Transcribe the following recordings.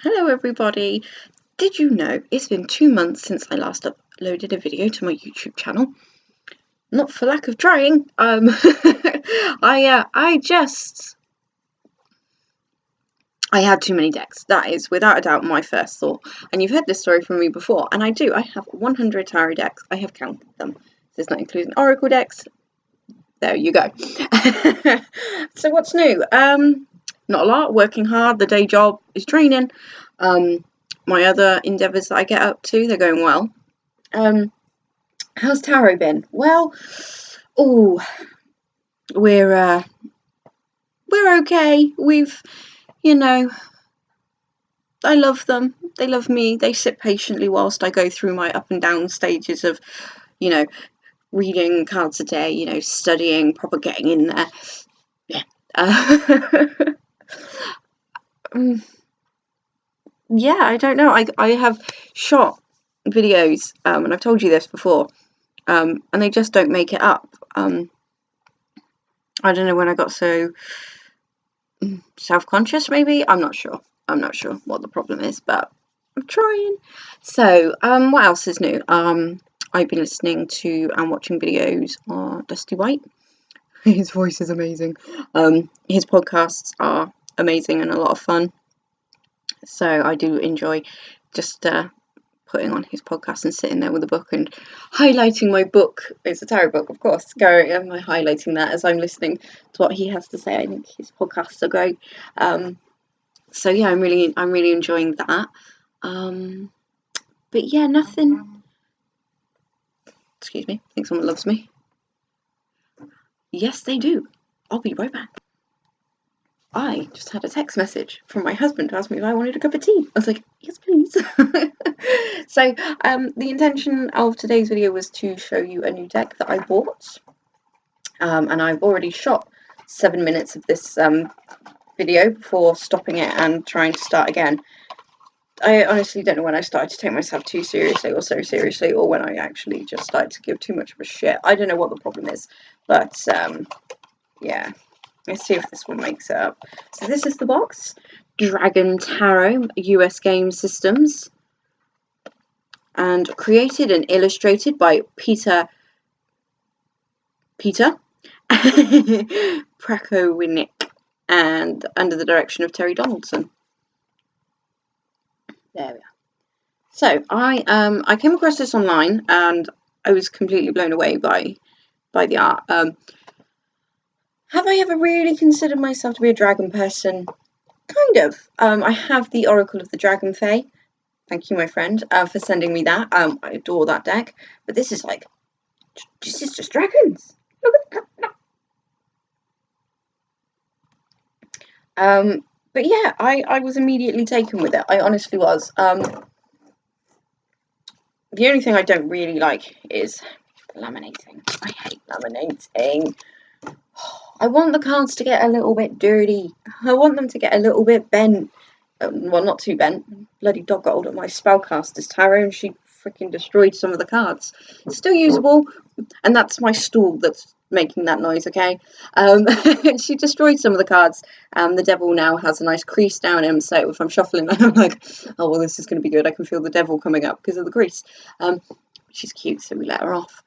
Hello everybody! Did you know it's been 2 months since I last uploaded a video to my YouTube channel? Not for lack of trying. I had too many decks. That is without a doubt my first thought. And you've heard this story from me before, and I do. I have 100 tarot decks. I have counted them. This is not including Oracle decks. There you go. So what's new? Not a lot. Working hard. The day job is training. My other endeavours that I get up to, they're going well. How's tarot been? Well, we're okay. I love them. They love me. They sit patiently whilst I go through my up and down stages of, reading cards a day, studying, proper getting in there. Yeah. Yeah, I don't know. I have shot videos, and I've told you this before, and they just don't make it up. I don't know when I got so self-conscious, maybe. I'm not sure what the problem is, but I'm trying. So, what else is new? I've been listening to and watching videos on Dusty White. His voice is amazing. His podcasts are amazing and a lot of fun. So I do enjoy just putting on his podcast and sitting there with a book and highlighting my book. It's a tarot book, of course. Highlighting that as I'm listening to what he has to say. I think his podcasts are great. So yeah, I'm really enjoying that. But yeah, nothing. Excuse me. I think someone loves me. Yes, they do. I'll be right back. I just had a text message from my husband to ask me if I wanted a cup of tea. I was like, yes, please. So the intention of today's video was to show you a new deck that I bought. And I've already shot 7 minutes of this video before stopping it and trying to start again. I honestly don't know when I started to take myself too seriously or so seriously, or when I actually just started to give too much of a shit. I don't know what the problem is, but yeah. Let's see if this one makes it up. So this is the box. Dragon Tarot, US Game Systems. And created and illustrated by Peter Prakowinick, and under the direction of Terry Donaldson. There we are. So I came across this online and I was completely blown away by the art. Have I ever really considered myself to be a dragon person? Kind of. I have the Oracle of the Dragon Fae. Thank you, my friend, for sending me that. I adore that deck. But this is just dragons. Look at that. But yeah, I was immediately taken with it. I honestly was. The only thing I don't really like is laminating. I hate laminating. I want the cards to get a little bit dirty. I want them to get a little bit bent. Well, not too bent. Bloody dog got hold of my spellcaster's tarot and she freaking destroyed some of the cards. It's still usable, and that's my stool that's making that noise, okay? She destroyed some of the cards. The devil now has a nice crease down him, so if I'm shuffling, I'm like, oh, well, this is going to be good. I can feel the devil coming up because of the crease. She's cute, so we let her off.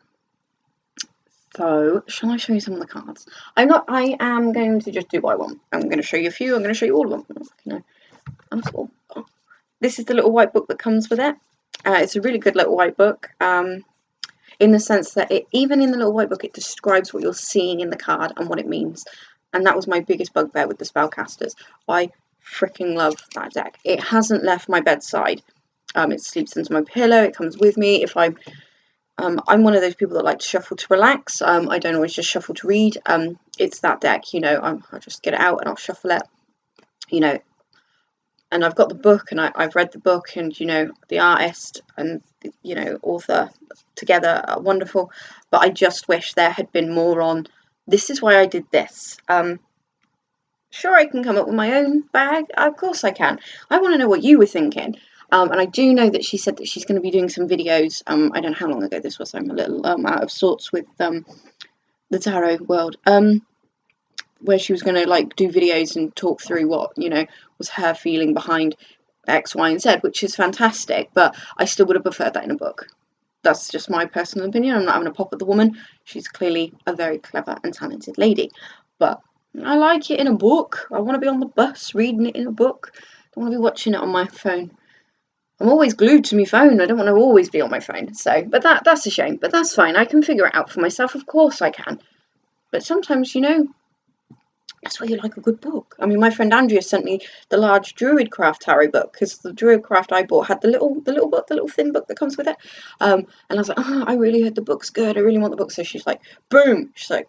So, shall I show you some of the cards? I am going to just do what I want. I'm going to show you a few. I'm going to show you all of them. This is the little white book that comes with it. It's a really good little white book. In the sense that even in the little white book, it describes what you're seeing in the card and what it means. And that was my biggest bugbear with the spellcasters. I freaking love that deck. It hasn't left my bedside. It sleeps into my pillow. It comes with me. If I'm one of those people that like to shuffle to relax. I don't always just shuffle to read. It's that deck, I'll just get it out and I'll shuffle it, and I've got the book and I've read the book, and, the artist and, author together are wonderful. But I just wish there had been more on, this is why I did this. Sure, I can come up with my own bag. Of course I can. I want to know what you were thinking. And I do know that she said that she's going to be doing some videos. I don't know how long ago this was. I'm a little out of sorts with the tarot world. Where she was going to do videos and talk through what was her feeling behind X, Y, and Z, which is fantastic, but I still would have preferred that in a book. That's just my personal opinion. I'm not having a pop at the woman. She's clearly a very clever and talented lady, but I like it in a book. I want to be on the bus reading it in a book. I don't want to be watching it on my phone. I'm always glued to my phone. I don't want to always be on my phone. So, but that's a shame. But that's fine. I can figure it out for myself. Of course I can. But sometimes, that's why you like a good book. I mean, my friend Andrea sent me the large Druidcraft tarot book, because the Druidcraft I bought had the little book, the little thin book that comes with it. And I was like, oh, I really heard the book's good. I really want the book. So she's like, boom. She's like,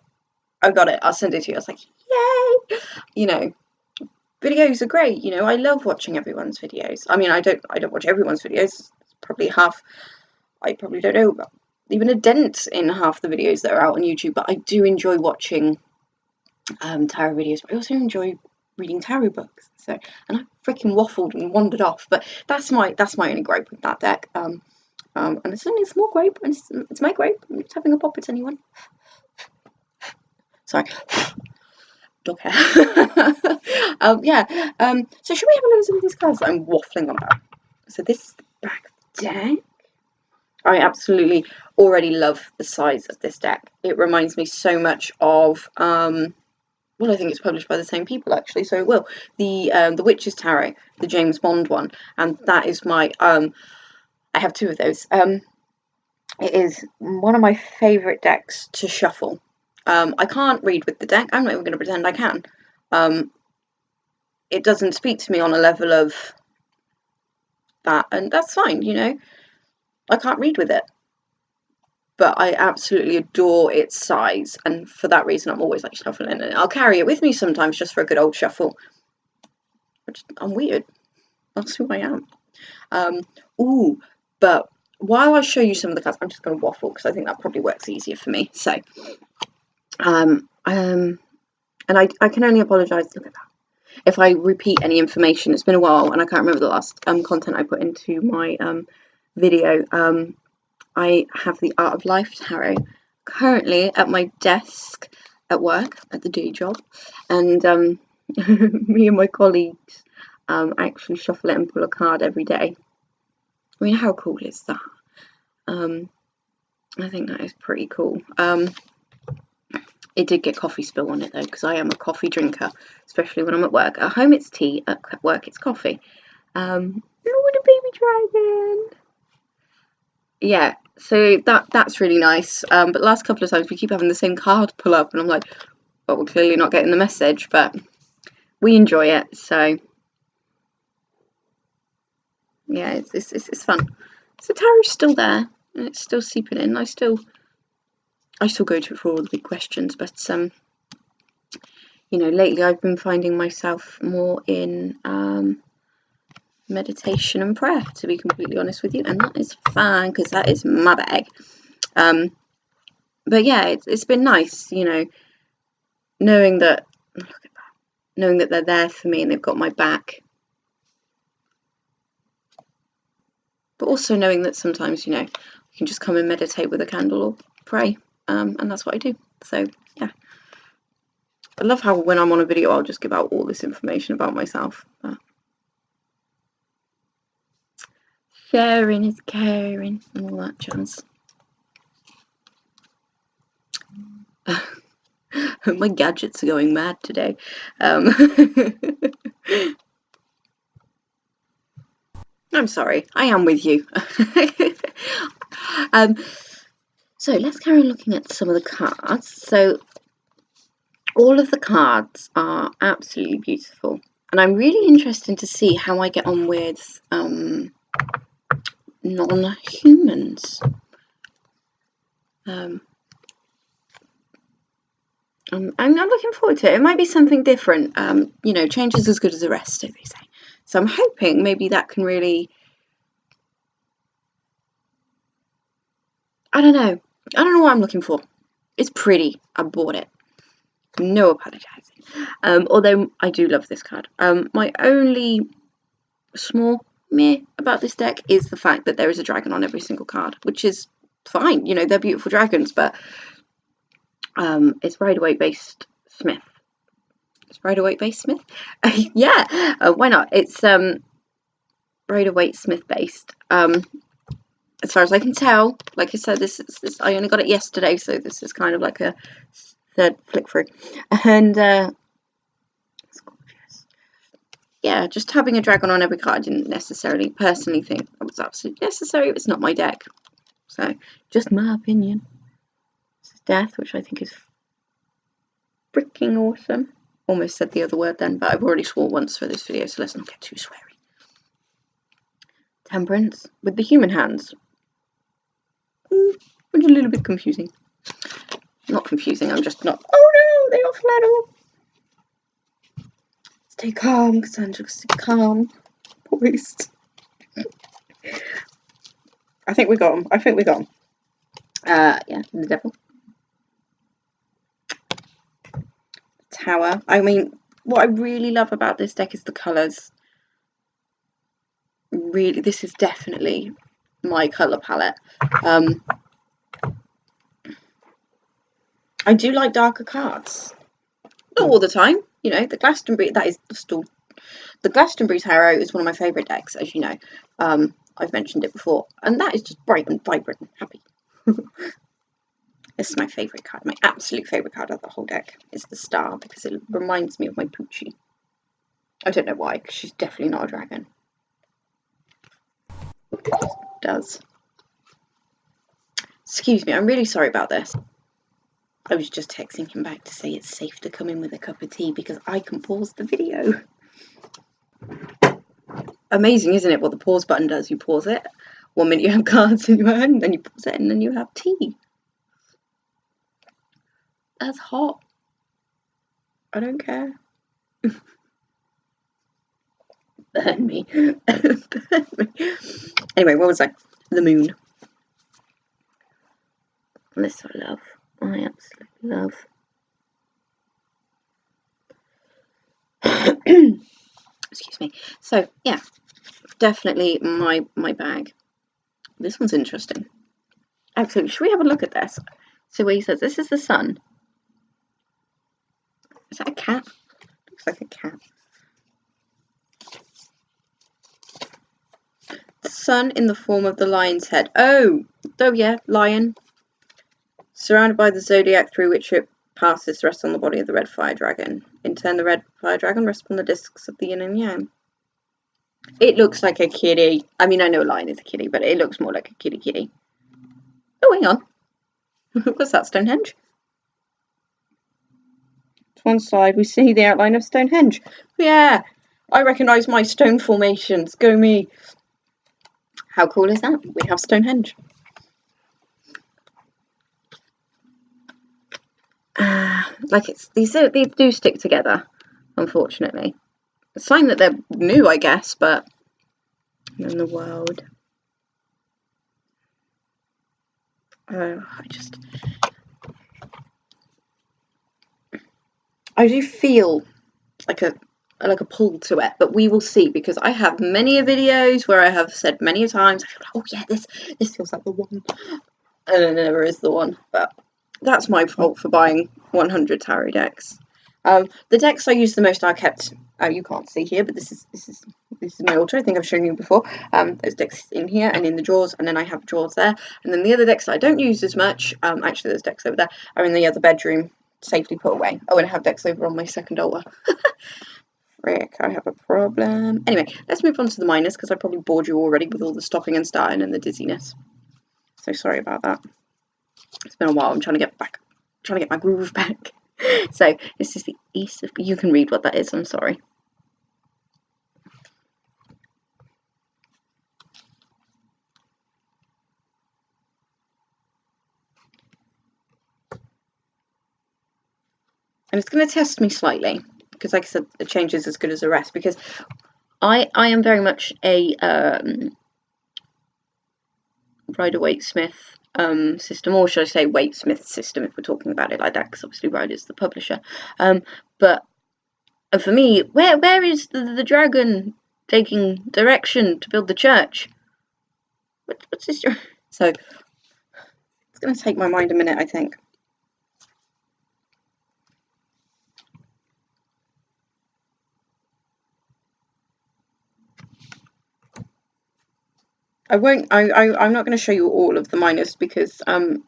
I got it. I'll send it to you. I was like, yay. Videos are great. I love watching everyone's videos. I mean, I don't watch everyone's videos. Probably half. I probably don't know even a dent in half the videos that are out on YouTube. But I do enjoy watching tarot videos, but I also enjoy reading tarot books. So, and I freaking waffled and wandered off, but that's my only gripe with that deck. And it's only a small gripe, and it's my gripe. I'm just having a pop at anyone. Sorry. Dog hair. Yeah. So should we have a look at some of these cards that I'm waffling on about? So this is the back deck. I absolutely already love the size of this deck. It reminds me so much of well, I think it's published by the same people, actually, so it will. The Witch's Tarot, the James Bond one, and that is my, I have two of those. It is one of my favourite decks to shuffle. I can't read with the deck. I'm not even going to pretend I can. It doesn't speak to me on a level of that, and that's fine, I can't read with it. But I absolutely adore its size, and for that reason I'm always like shuffling it. I'll carry it with me sometimes just for a good old shuffle. I'm weird. That's who I am. But while I show you some of the cards, I'm just going to waffle because I think that probably works easier for me. So, and I can only apologise. Look at that. If I repeat any information, it's been a while and I can't remember the last content I put into my video. I have the Art of Life Tarot currently at my desk at work, at the day job, and me and my colleagues actually shuffle it and pull a card every day. I mean, how cool is that? I think that is pretty cool. It did get coffee spill on it though, because I am a coffee drinker, especially when I'm at work. At home it's tea, at work it's coffee. Oh, what a baby dragon! Yeah, so that's really nice. But the last couple of times we keep having the same card pull up, and I'm like, well, we're clearly not getting the message, but we enjoy it. So yeah, it's fun. So tarot's still there, and it's still seeping in. I still go to it for all the big questions, but lately I've been finding myself more in meditation and prayer, to be completely honest with you, and that is fine because that is my bag. But yeah, it's been nice, knowing that, look at that, knowing that they're there for me and they've got my back, but also knowing that sometimes, you can just come and meditate with a candle or pray, and that's what I do. So yeah, I love how when I'm on a video I'll just give out all this information about myself. Sharing is caring and all that jazz. My gadgets are going mad today. I'm sorry, I am with you. So let's carry on looking at some of the cards. So all of the cards are absolutely beautiful, and I'm really interested to see how I get on with non-humans. I'm looking forward to it. It might be something different. Change is as good as a rest, as they say. So I'm hoping maybe that can really, I don't know what I'm looking for. It's pretty. I bought it. No apologising. Although I do love this card. My only small meh about this deck is the fact that there is a dragon on every single card, which is fine. They're beautiful dragons, but it's Rider-Waite-based Smith. It's Rider-Waite-based Smith? Yeah, why not? It's Rider-Waite Smith based. As far as I can tell, like I said, this I only got it yesterday, so this is kind of like a third flick through. And it's gorgeous. Yeah, just having a dragon on every card I didn't necessarily personally think it was absolutely necessary. It's not my deck, so just my opinion. This is Death, which I think is freaking awesome. Almost said the other word then, but I've already swore once for this video, so let's not get too sweary. Temperance with the human hands. Which is a little bit confusing. Not confusing, I'm just not. Oh no, they are flannel. Stay calm, Cassandra, stay calm. Poised. I think we got them. Yeah, the devil. Tower. I mean, what I really love about this deck is the colours. Really, this is definitely my colour palette. I do like darker cards. Not all the time, you know. The Glastonbury, that is still the Glastonbury Tarot is one of my favourite decks, as you know. I've mentioned it before, and that is just bright and vibrant and happy. This is my favourite card. My absolute favourite card of the whole deck is the Star, because it reminds me of my Poochie. I don't know why, because she's definitely not a dragon. It does. Excuse me, I'm really sorry about this. I was just texting him back to say it's safe to come in with a cup of tea because I can pause the video. Amazing, isn't it, what the pause button does? You pause it, 1 minute you have cards in your hand, then you pause it, and then you have tea. That's hot. I don't care. Burn me. Burn me. Anyway, what was I? The moon. This I love. I absolutely love. Excuse me. So yeah, definitely my bag. This one's interesting. Actually, should we have a look at this? So where he says this is the sun. Is that a cat? Looks like a cat. The sun in the form of the lion's head. Oh yeah, lion. Surrounded by the zodiac through which it passes, rests on the body of the red fire dragon. In turn, the red fire dragon rests on the discs of the yin and yang. It looks like a kitty. I mean, I know a lion is a kitty, but it looks more like a kitty. Oh, hang on. What's that, Stonehenge? To one side, we see the outline of Stonehenge. Yeah, I recognise my stone formations. Go me. How cool is that? We have Stonehenge. Like these do stick together, unfortunately. A sign that they're new, I guess, but in the world. I do feel like a pull to it, but we will see, because I have many videos where I have said many times, I feel like, oh yeah, this feels like the one, and it never is the one. But that's my fault for buying 100 tarot decks. The decks I use the most are kept. You can't see here, but this is my altar. I think I've shown you before. There's decks in here and in the drawers, and then I have drawers there. And then the other decks that I don't use as much, actually those decks over there, are in the other bedroom, safely put away. Oh, and I have decks over on my second altar. Frick, I have a problem. Anyway, let's move on to the minors, because I probably bored you already with all the stopping and starting and the dizziness. So sorry about that. It's been a while. I'm trying to get my groove back. So this is the East of. You can read what that is. I'm sorry. And it's going to test me slightly, because, like I said, the change is as good as the rest. Because I am very much a Rider-Waite Smith system, or should I say Waite Smith system, if we're talking about it like that, because obviously Rider's the publisher. But for me, where is the dragon taking direction to build the church? What's this? So it's going to take my mind a minute, I think. I won't. I'm not going to show you all of the minors because the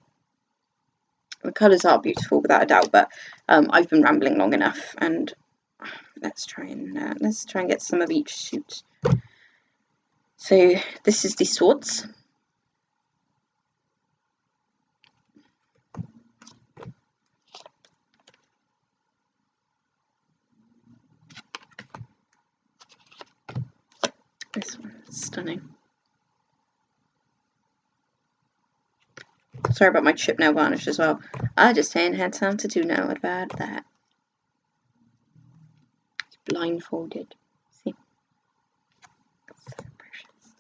colours are beautiful without a doubt. But I've been rambling long enough, and let's try and get some of each suit. So this is the swords. This one is stunning. Sorry about my chip nail varnish as well. I just ain't had time to do no about that. It's blindfolded. See? So precious.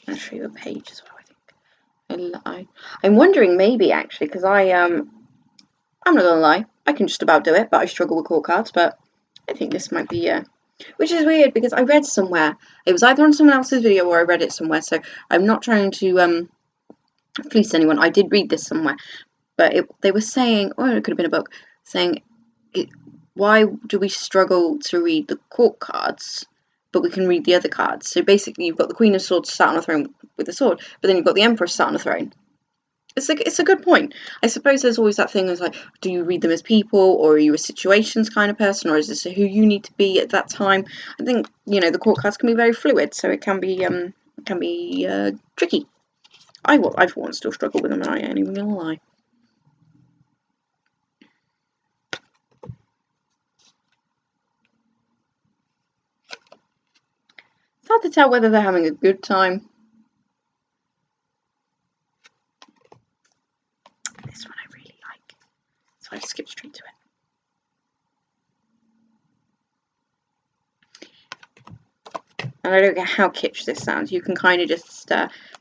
I'll show you a page as well, I think. I'm wondering maybe actually, because I'm not gonna lie, I can just about do it, but I struggle with court cards, but I think this might be which is weird because I read somewhere, it was either on someone else's video or I read it somewhere, so I'm not trying to fleece anyone. I did read this somewhere, but they were saying, or it could have been a book, saying, why do we struggle to read the court cards, but we can read the other cards? So basically you've got the Queen of Swords sat on a throne with a sword, but then you've got the Empress sat on a throne. It's a good point. I suppose there's always that thing as like, do you read them as people, or are you a situations kind of person, or is this who you need to be at that time? I think, you know, the court cards can be very fluid, so it can be tricky. I for one still struggle with them, and I ain't even gonna lie. It's hard to tell whether they're having a good time. This one I really like, so I skipped straight to it. And I don't care how kitsch this sounds, you can kind of just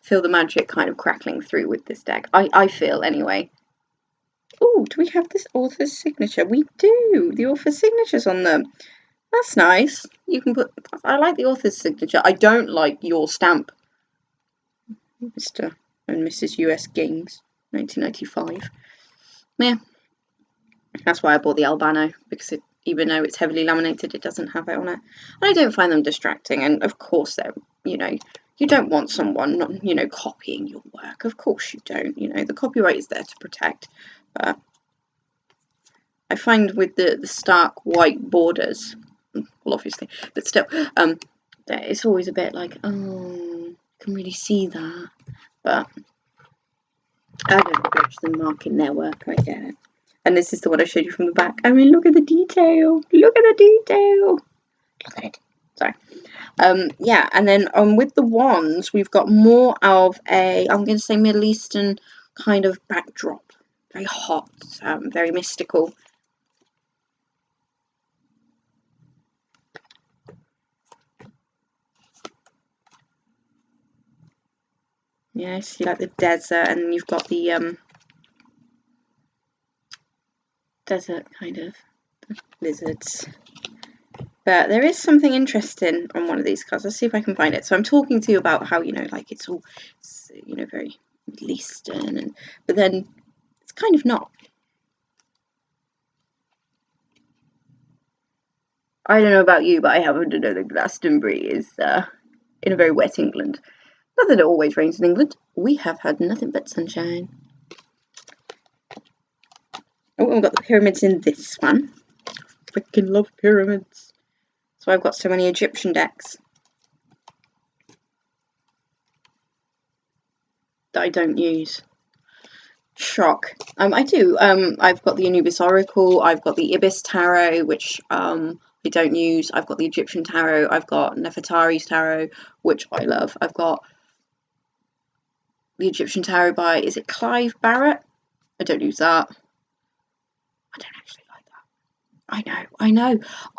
feel the magic kind of crackling through with this deck. I feel, anyway. Oh, do we have this author's signature? We do! The author's signature's on them. That's nice. You can put... I like the author's signature. I don't like your stamp. Mr. and Mrs. US Games, 1995. Yeah. That's why I bought the Albano, because even though it's heavily laminated, it doesn't have it on it. And I don't find them distracting, and of course they're, you know, you don't want someone not, you know, copying your work. Of course you don't, you know, the copyright is there to protect. But I find with the stark white borders, well, obviously, but still, it's always a bit like, oh, you can really see that. But I don't begrudge them marking their work, I get it. And this is the one I showed you from the back. I mean, look at the detail. Look at the detail. Look at it. Sorry. Yeah, and then with the wands, we've got more of a, I'm going to say Middle Eastern kind of backdrop. Very hot, very mystical. Yeah, see like the desert, and you've got the desert kind of lizards. But there is something interesting on one of these cards. Let's see if I can find it. So I'm talking to you about how, you know, like it's all, you know, very Middle Eastern, but then it's kind of not. I don't know about you, but I happen to know that Glastonbury is in a very wet England. Not that it always rains in England. We have had nothing but sunshine. Oh, we've got the pyramids in this one. Freaking love pyramids. So I've got so many Egyptian decks that I don't use. Shock. I do. I've got the Anubis Oracle. I've got the Ibis Tarot, which I don't use. I've got the Egyptian Tarot. I've got Nefertari's Tarot, which I love. I've got the Egyptian Tarot by, is it Clive Barrett? I don't use that. I don't actually like that.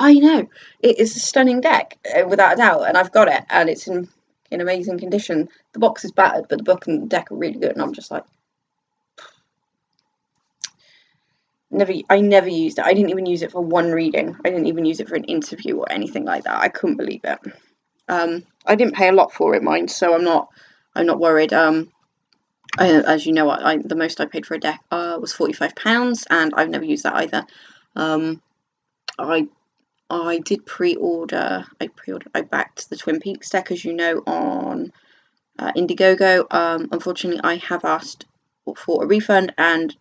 I know. It is a stunning deck, without a doubt, and I've got it, and it's in amazing condition. The box is battered, but the book and the deck are really good, and I'm just like, I never used it. I didn't even use it for one reading. I didn't even use it for an interview or anything like that. I couldn't believe it. I didn't pay a lot for it, mind, so I'm not worried. As you know, the most I paid for a deck was £45, and I've never used that either. I did pre-order. I backed the Twin Peaks deck, as you know, on Indiegogo. Unfortunately, I have asked for a refund, and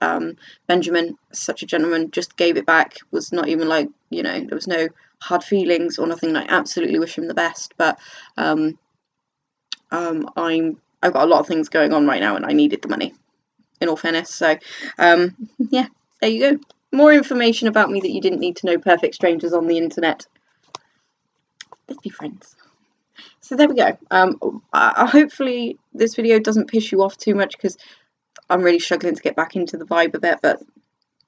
Benjamin, such a gentleman, just gave it back. Was not even like, you know, there was no hard feelings or nothing. I absolutely wish him the best, but I've got a lot of things going on right now, and I needed the money, in all fairness. So yeah, there you go. More information about me that you didn't need to know, perfect strangers on the internet. Let's be friends. So there we go. Hopefully this video doesn't piss you off too much, because I'm really struggling to get back into the vibe a bit, but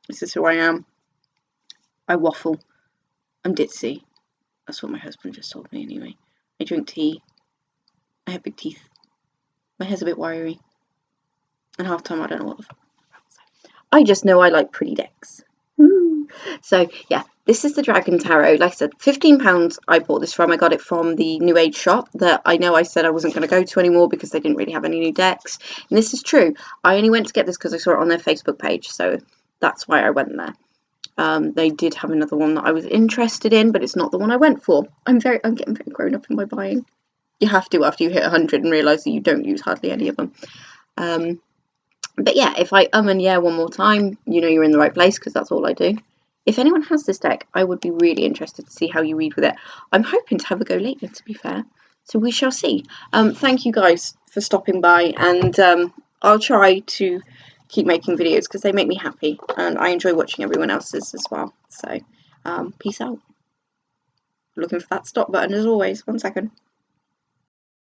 this is who I am. I waffle. I'm ditzy. That's what my husband just told me anyway. I drink tea. I have big teeth. My hair's a bit wiry. And half the time I don't know what the fuck. I just know I like pretty decks. Woo. So yeah, this is the Dragon Tarot. Like I said, £15 I bought this from. I got it from the New Age shop that I know I said I wasn't going to go to anymore because they didn't really have any new decks. And this is true. I only went to get this because I saw it on their Facebook page, so that's why I went there. They did have another one that I was interested in, but it's not the one I went for. I'm getting very grown up in my buying. You have to after you hit 100 and realise that you don't use hardly any of them. But yeah, if I and yeah one more time, you know you're in the right place, because that's all I do. If anyone has this deck, I would be really interested to see how you read with it. I'm hoping to have a go later, to be fair. So we shall see. Thank you guys for stopping by, and I'll try to keep making videos because they make me happy, and I enjoy watching everyone else's as well. So peace out. Looking for that stop button as always. 1 second.